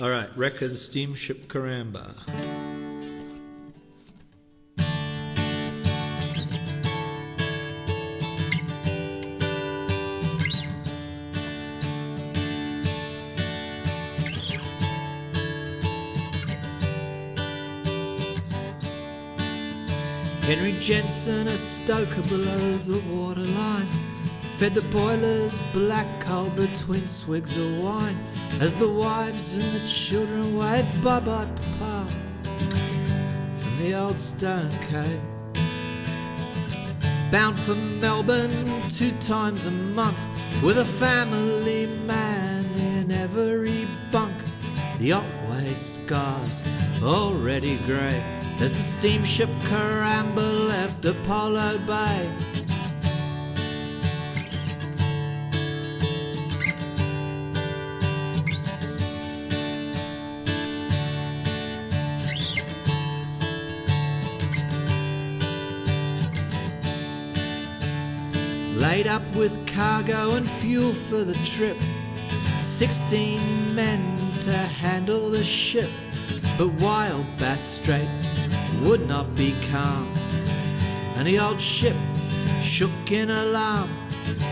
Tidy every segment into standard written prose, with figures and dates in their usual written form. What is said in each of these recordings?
Alright, record steamship Coramba. Henry Jensen, a stoker below the waterline, fed the boilers black coal between swigs of wine, as the wives and the children waved bye-bye papa from the old stone cave. Bound for Melbourne 2 times a month, with a family man in every bunk. The Otway skies already grey as the steamship Coramba left Apollo Bay. Laid up with cargo and fuel for the trip, 16 men to handle the ship. But Wild Bass Strait would not be calm, and the old ship shook in alarm.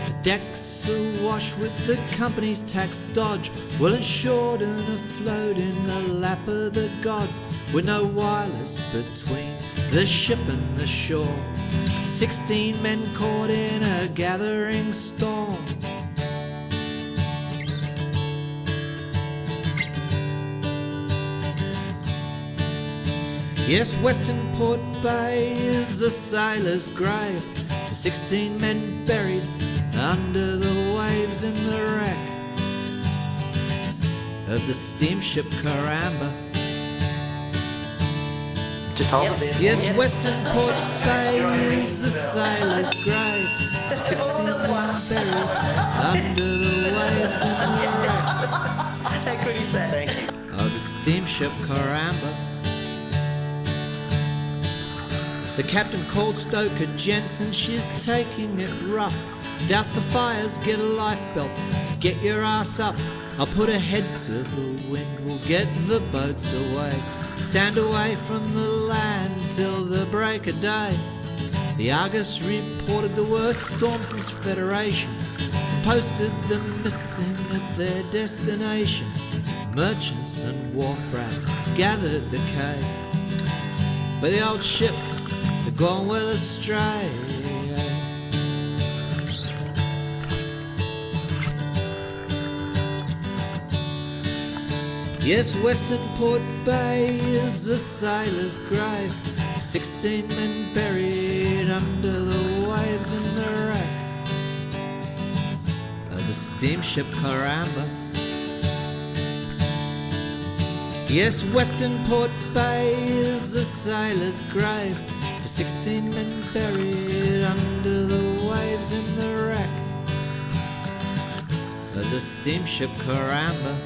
The decks awash with the company's tax dodge, well insured and afloat in the lap of the gods, with no wireless between the ship and the shore. 16 men caught in a gathering storm. Yes, Western Port Bay is the sailor's grave, for 16 men buried under the waves in the wreck of the steamship Coramba. Just hold it. Yes, Western Port Bay is the sailor's grave, for 16 men buried under the waves in the wreck How could he say? Thank you. of the steamship Coramba. The captain called Stoker Jensen, she's taking it rough. Douse the fires, get a lifebelt, get your ass up. I'll put her head to the wind, we'll get the boats away. Stand away from the land till the break of day. The Argus reported the worst storm since Federation, posted them missing at their destination. Merchants and wharf rats gathered at the quay, but the old ship had gone well astray. Yes, Western Port Bay is the sailor's grave, 16 men buried under the waves in the wreck of the steamship Coramba. Yes, Western Port Bay is the sailor's grave, for 16 men buried under the waves in the wreck of the steamship Coramba.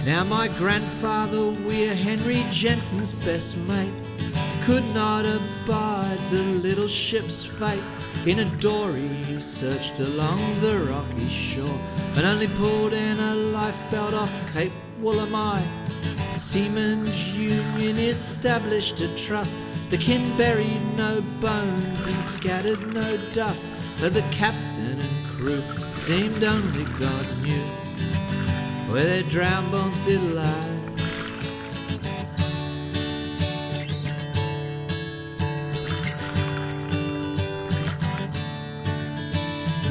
Now my grandfather, Weir Henry Jensen's best mate, could not abide the little ship's fate. In a dory he searched along the rocky shore, and only pulled in a lifebelt off Cape Woolamai. The Seamen's Union established a trust, the kin buried no bones and scattered no dust, but the captain and crew seemed only God knew where their drowned bones did lie.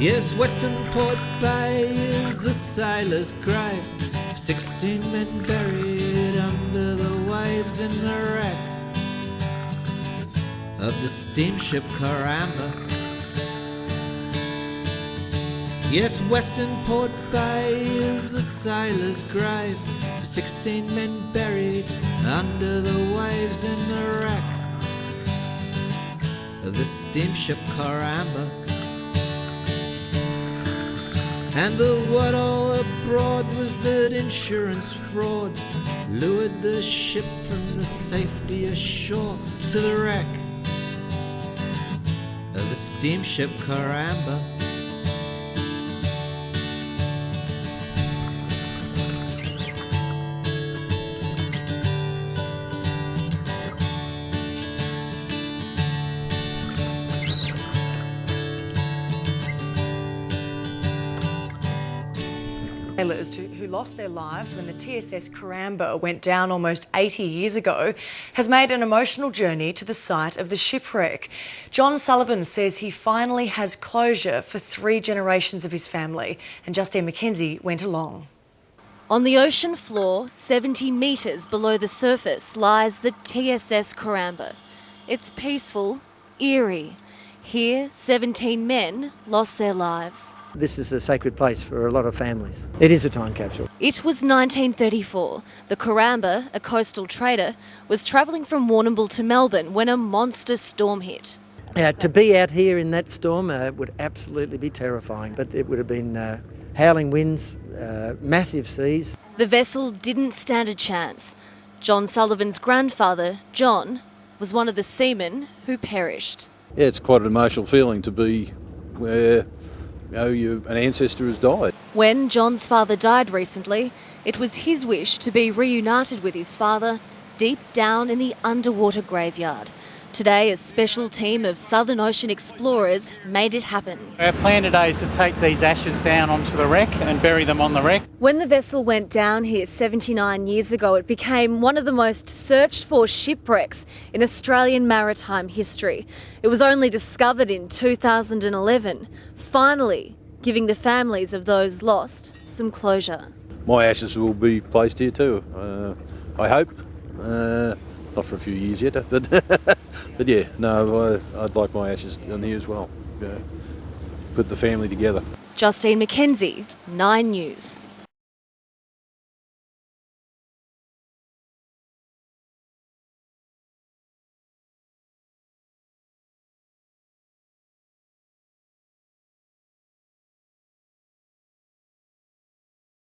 Yes, Western Port Bay is the sailor's grave, 16 men buried under the waves in the wreck of the steamship Coramba. Yes, Western Port Bay is the sailor's grave, for 16 men buried under the waves in the wreck of the steamship Coramba. And the word all abroad was that insurance fraud lured the ship from the safety ashore to the wreck of the steamship Coramba. Sailors who lost their lives when the TSS Coramba went down almost 80 years ago has made an emotional journey to the site of the shipwreck. John Sullivan says he finally has closure for 3 generations of his family, and Justine McKenzie went along. On the ocean floor, 70 metres below the surface, lies the TSS Coramba. It's peaceful, eerie. Here, 17 men lost their lives. This is a sacred place for a lot of families. It is a time capsule. It was 1934. The Coramba, a coastal trader, was travelling from Warrnambool to Melbourne when a monster storm hit. To be out here in that storm would absolutely be terrifying, but it would have been howling winds, massive seas. The vessel didn't stand a chance. John Sullivan's grandfather, John, was one of the seamen who perished. Yeah, it's quite an emotional feeling to be where an ancestor has died. When John's father died recently, it was his wish to be reunited with his father deep down in the underwater graveyard. Today, a special team of Southern Ocean explorers made it happen. Our plan today is to take these ashes down onto the wreck and bury them on the wreck. When the vessel went down here 79 years ago, it became one of the most searched for shipwrecks in Australian maritime history. It was only discovered in 2011, finally giving the families of those lost some closure. My ashes will be placed here too, I hope. Not for a few years yet, but yeah, no, I'd like my ashes on here as well. Put the family together. Justine McKenzie, 9 News.